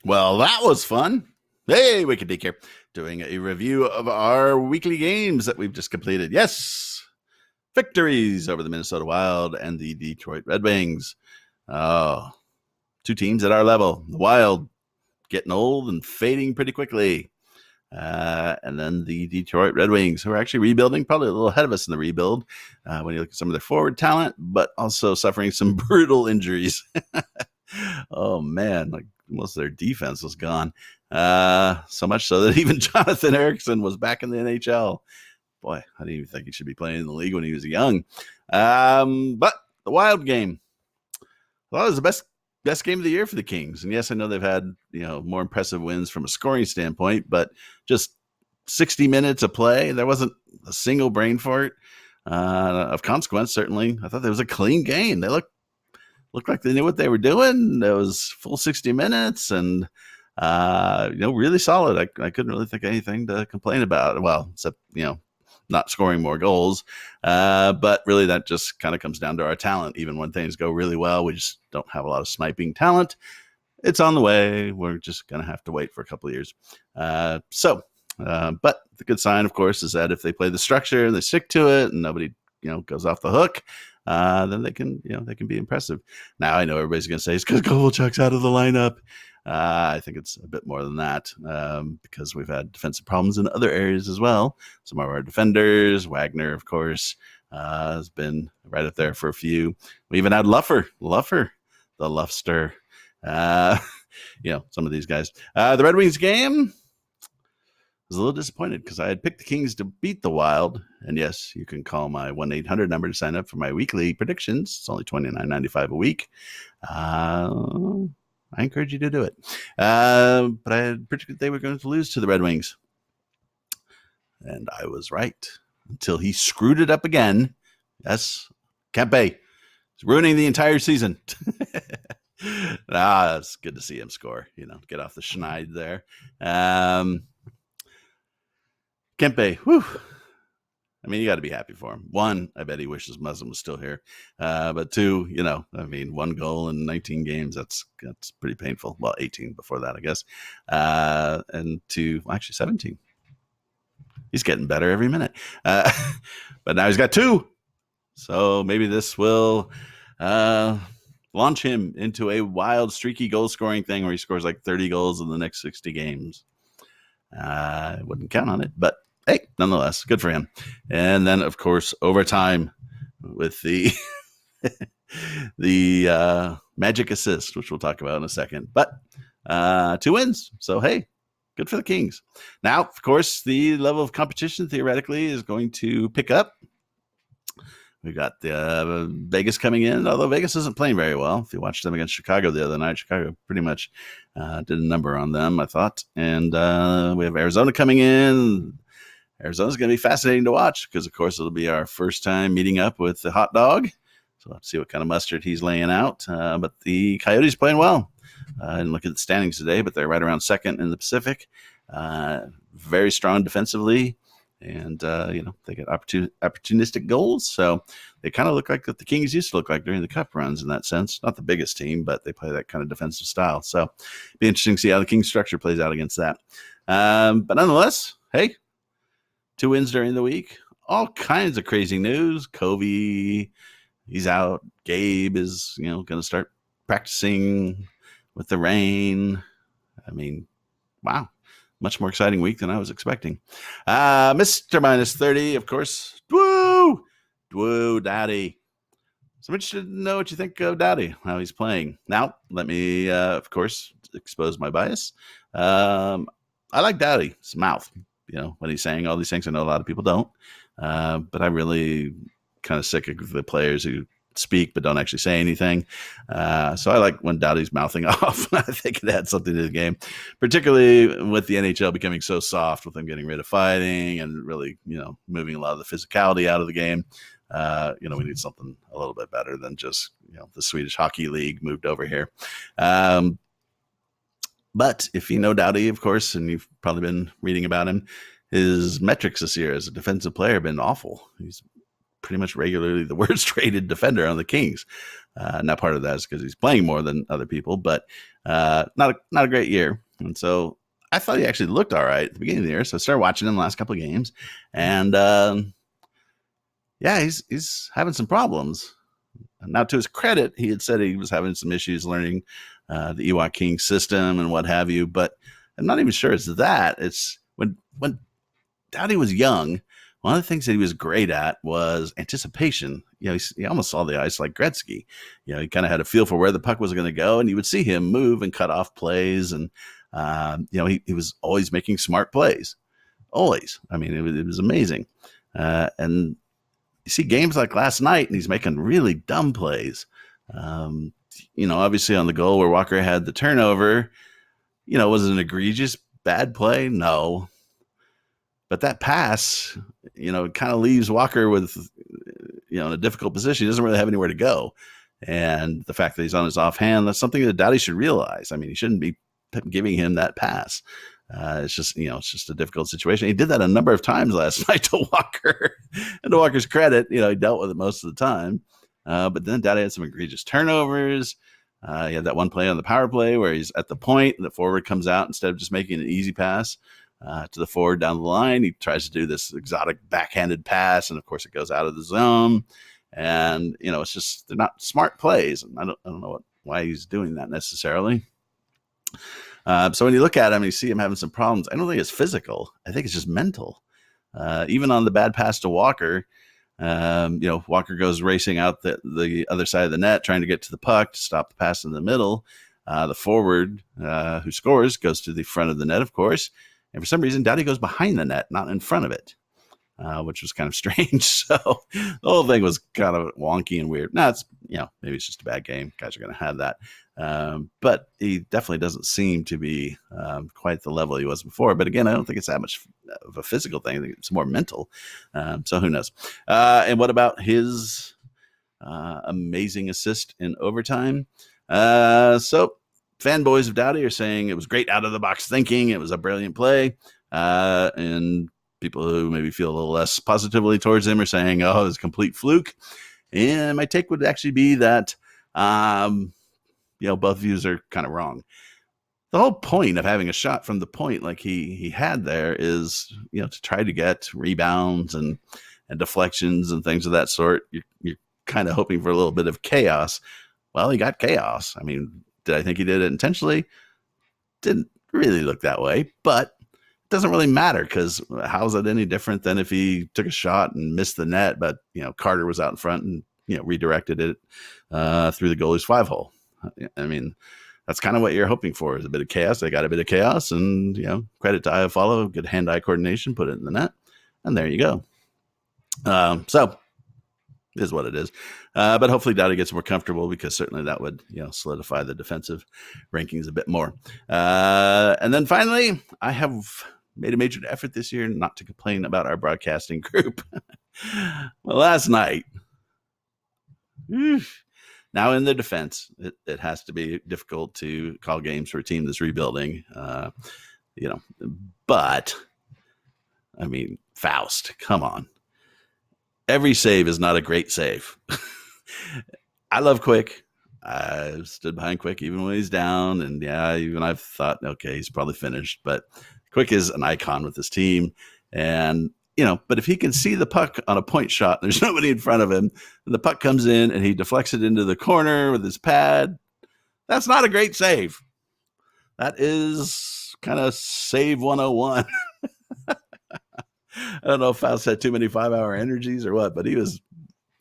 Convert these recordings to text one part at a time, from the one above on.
Well, that was fun. Hey, Wicked Dick here, doing a review of our weekly games that we've just completed. Yes, victories over the Minnesota Wild and the Detroit Red Wings. Oh, two teams at our level. The Wild getting old and fading pretty quickly. And then the Detroit Red Wings, who are actually rebuilding, probably a little ahead of us in the rebuild when you look at some of their forward talent, but also suffering some brutal injuries. Oh, man, like most of their defense was gone. So much so that even Jonathan Ericsson was back in the NHL. Boy, I didn't even think he should be playing in the league when he was young. But the Wild game, well, it was the best game of the year for the Kings. And yes, I know they've had more impressive wins from a scoring standpoint, but just 60 minutes of play, there wasn't a single brain fart of consequence. Certainly, I thought there was a clean game. They looked like they knew what they were doing. It was full 60 minutes and really solid. I couldn't really think of anything to complain about. Well, except not scoring more goals. But really, that just kind of comes down to our talent. Even when things go really well, we just don't have a lot of sniping talent. It's on the way. We're just going to have to wait for a couple of years. But the good sign, of course, is that if they play the structure and they stick to it and nobody, goes off the hook, then they can be impressive. Now, I know everybody's going to say it's because Kovalchuk's out of the lineup. I think it's a bit more than that because we've had defensive problems in other areas as well. Some of our defenders, Wagner, of course, has been right up there for a few. We even had Luffer, the Luffster. Some of these guys. The Red Wings game was a little disappointed because I had picked the Kings to beat the Wild. And yes, you can call my 1-800 number to sign up for my weekly predictions. It's only $29.95 a week. I encourage you to do it. But I had predicted they were going to lose to the Red Wings. And I was right until he screwed it up again. Yes, Kempe. He's ruining the entire season. It's good to see him score. Get off the schneid there. Kempe, whew. I mean, you got to be happy for him. One, I bet he wishes Muzzin was still here. But two, one goal in 19 games, that's pretty painful. Well, 18 before that, I guess. And two, actually 17. He's getting better every minute. But now he's got two. So maybe this will launch him into a wild, streaky goal-scoring thing where he scores like 30 goals in the next 60 games. I wouldn't count on it, but hey, nonetheless, good for him. And then, of course, overtime with the magic assist, which we'll talk about in a second. But 2 wins. So, hey, good for the Kings. Now, of course, the level of competition theoretically is going to pick up. We got Vegas coming in, although Vegas isn't playing very well. If you watched them against Chicago the other night, Chicago pretty much did a number on them, I thought. And we have Arizona coming in. Arizona's going to be fascinating to watch because, of course, it'll be our first time meeting up with the hot dog. So let's see what kind of mustard he's laying out. But the Coyotes playing well. I didn't look at the standings today, but they're right around second in the Pacific. Very strong defensively. And, they get opportunistic goals. So they kind of look like what the Kings used to look like during the Cup runs in that sense. Not the biggest team, but they play that kind of defensive style. So it'll be interesting to see how the Kings structure plays out against that. But nonetheless, hey, 2 wins during the week. All kinds of crazy news. Covey, he's out. Gabe is, going to start practicing with the rain. I mean, wow. Much more exciting week than I was expecting. Mr. Minus 30, of course. Dwoo, Daddy. So I'm interested to know what you think of Daddy, how he's playing. Now, let me, of course, expose my bias. I like Daddy, his mouth. When he's saying all these things. I know a lot of people don't. But I'm really kind of sick of the players who speak but don't actually say anything. So I like when Doughty's mouthing off. I think it adds something to the game, particularly with the NHL becoming so soft with them getting rid of fighting and really, moving a lot of the physicality out of the game. We need something a little bit better than just, the Swedish Hockey League moved over here. But if you know Doughty, of course, and you've probably been reading about him, his metrics this year as a defensive player have been awful. He's pretty much regularly the worst rated defender on the Kings. Now part of that is because he's playing more than other people, but not a great year. And so I thought he actually looked all right at the beginning of the year. So I started watching him the last couple of games, and yeah, he's having some problems. Now, to his credit, he had said he was having some issues learning the Ewok King system and what have you, but I'm not even sure it's that. It's when Doughty was young, one of the things that he was great at was anticipation. You know, he almost saw the ice like Gretzky. You know, he kind of had a feel for where the puck was going to go, and you would see him move and cut off plays. And, you know, he was always making smart plays. Always. I mean, it was amazing. And you see games like last night, and he's making really dumb plays. You know, obviously on the goal where Walker had the turnover, you know, was it an egregious bad play? No. But that pass, you know, kind of leaves Walker with, you know, in a difficult position. He doesn't really have anywhere to go. And the fact that he's on his offhand, that's something that Doughty should realize. I mean, he shouldn't be giving him that pass. It's just, you know, it's just a difficult situation. He did that a number of times last night to Walker. And to Walker's credit, you know, he dealt with it most of the time. But then Doughty had some egregious turnovers. He had that one play on the power play where he's at the point and the forward comes out instead of just making an easy pass to the forward down the line. He tries to do this exotic backhanded pass, and of course it goes out of the zone. And, you know, it's just, they're not smart plays. And I don't know why he's doing that necessarily. So when you look at him and you see him having some problems, I don't think it's physical. I think it's just mental. Even on the bad pass to Walker, you know, Walker goes racing out the other side of the net, trying to get to the puck to stop the pass in the middle. The forward who scores goes to the front of the net, of course. And for some reason, Doughty goes behind the net, not in front of it, which was kind of strange. So the whole thing was kind of wonky and weird. Now, it's, you know, maybe it's just a bad game. Guys are going to have that. But he definitely doesn't seem to be quite the level he was before. But again, I don't think it's that much of a physical thing. I think it's more mental. So who knows? And what about his amazing assist in overtime? So fanboys of Doughty are saying it was great out of the box thinking. It was a brilliant play. And people who maybe feel a little less positively towards him are saying, oh, it was a complete fluke. And my take would actually be that, you know, both views are kind of wrong. The whole point of having a shot from the point like he had there is, you know, to try to get rebounds and deflections and things of that sort. You're kind of hoping for a little bit of chaos. Well, he got chaos. I mean, did I think he did it intentionally? Didn't really look that way, but it doesn't really matter because how is that any different than if he took a shot and missed the net, but, you know, Carter was out in front and, you know, redirected it through the goalie's 5-hole. I mean, that's kind of what you're hoping for is a bit of chaos. They got a bit of chaos, and, you know, credit to Iafallo, good hand-eye coordination, put it in the net, and there you go. So it is what it is. But hopefully Doughty gets more comfortable because certainly that would, you know, solidify the defensive rankings a bit more. And then finally, I have made a major effort this year not to complain about our broadcasting group. Well, last night, now in their defense, it has to be difficult to call games for a team that's rebuilding, you know, but I mean, Faust, come on. Every save is not a great save. I love Quick. I stood behind Quick even when he's down. And yeah, even I've thought, okay, he's probably finished. But Quick is an icon with his team. And, you know, but if he can see the puck on a point shot, there's nobody in front of him, and the puck comes in and he deflects it into the corner with his pad, that's not a great save. That is kind of save 101. I don't know if Faust had too many 5-hour energies or what, but he was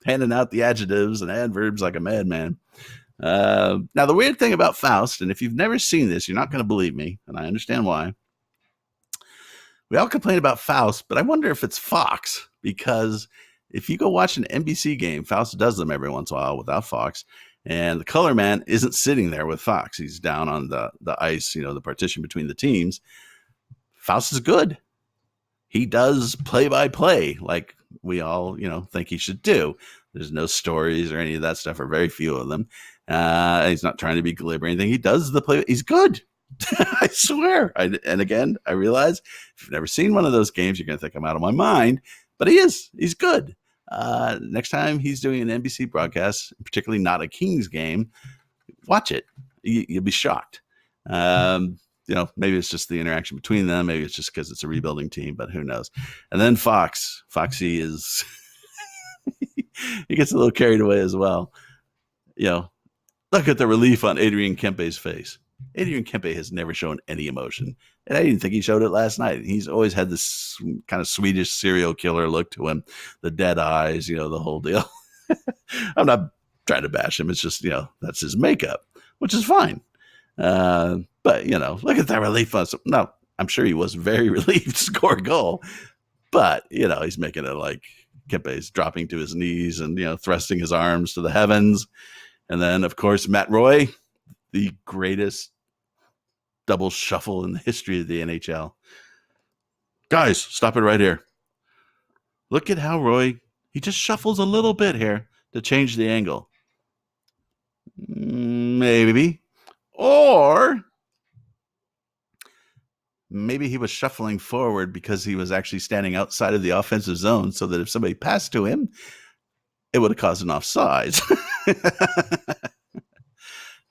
handing out the adjectives and adverbs like a madman. Now, the weird thing about Faust, and if you've never seen this, you're not going to believe me, and I understand why. We all complain about Faust, but I wonder if it's Fox, because if you go watch an NBC game, Faust does them every once in a while without Fox, and the color man isn't sitting there with Fox. He's down on the ice, you know, the partition between the teams. Faust is good. He does play-by-play like we all, you know, think he should do. There's no stories or any of that stuff, or very few of them. He's not trying to be glib or anything. He does the play. He's good. I swear. And again, I realize if you've never seen one of those games, you're going to think I'm out of my mind. But he is. He's good. Next time he's doing an NBC broadcast, particularly not a Kings game, watch it. You'll be shocked. Maybe it's just the interaction between them. Maybe it's just because it's a rebuilding team, but who knows? And then Foxy is he gets a little carried away as well. Look at the relief on Adrian Kempe's face. Adrian Kempe has never shown any emotion, and I didn't think he showed it last night. He's always had this kind of Swedish serial killer look to him, the dead eyes, the whole deal. I'm not trying to bash him. It's just, that's his makeup, which is fine. But, look at that relief on some. No, I'm sure he was very relieved to score a goal, but, he's making it like Kempe's dropping to his knees and, thrusting his arms to the heavens. And then, of course, Matt Roy, the greatest double shuffle in the history of the NHL. Guys, stop it right here. Look at how Roy, he just shuffles a little bit here to change the angle. Maybe. Or maybe he was shuffling forward because he was actually standing outside of the offensive zone so that if somebody passed to him, it would have caused an offside.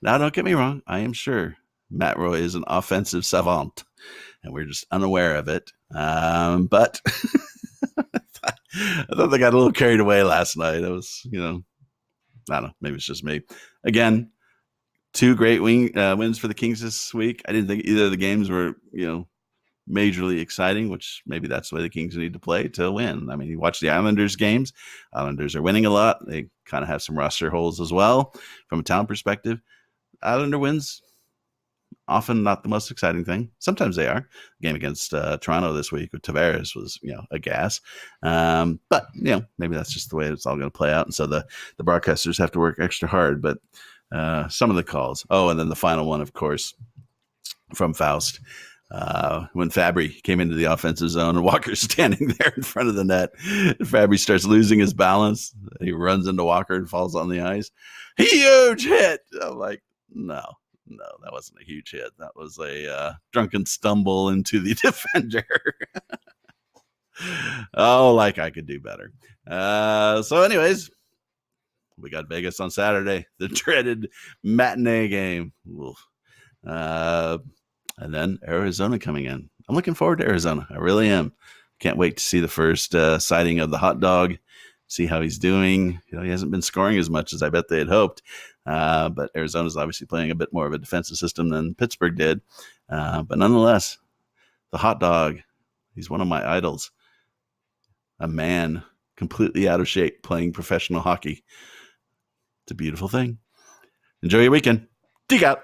Now, don't get me wrong. I am sure Matt Roy is an offensive savant, and we're just unaware of it. But I thought they got a little carried away last night. It was, I don't know. Maybe it's just me. Again, 2 great wins for the Kings this week. I didn't think either of the games were, majorly exciting, which maybe that's the way the Kings need to play to win. I mean, you watch the Islanders games. Islanders are winning a lot. They kind of have some roster holes as well from a talent perspective. Islander wins, often not the most exciting thing. Sometimes they are. Game against Toronto this week with Tavares was, a gas. But, maybe that's just the way it's all going to play out. And so the broadcasters have to work extra hard. But some of the calls. Oh, and then the final one, of course, from Faust. When Fabry came into the offensive zone and Walker's standing there in front of the net, Fabry starts losing his balance. He runs into Walker and falls on the ice. Huge hit. I'm like, no, that wasn't a huge hit. That was a drunken stumble into the defender. Oh, like I could do better. So anyways, we got Vegas on Saturday, the dreaded matinee game. And then Arizona coming in. I'm looking forward to Arizona. I really am. Can't wait to see the first sighting of the hot dog, see how he's doing. He hasn't been scoring as much as I bet they had hoped. But Arizona's obviously playing a bit more of a defensive system than Pittsburgh did. But nonetheless, the hot dog, he's one of my idols. A man completely out of shape playing professional hockey. It's a beautiful thing. Enjoy your weekend. Dig out.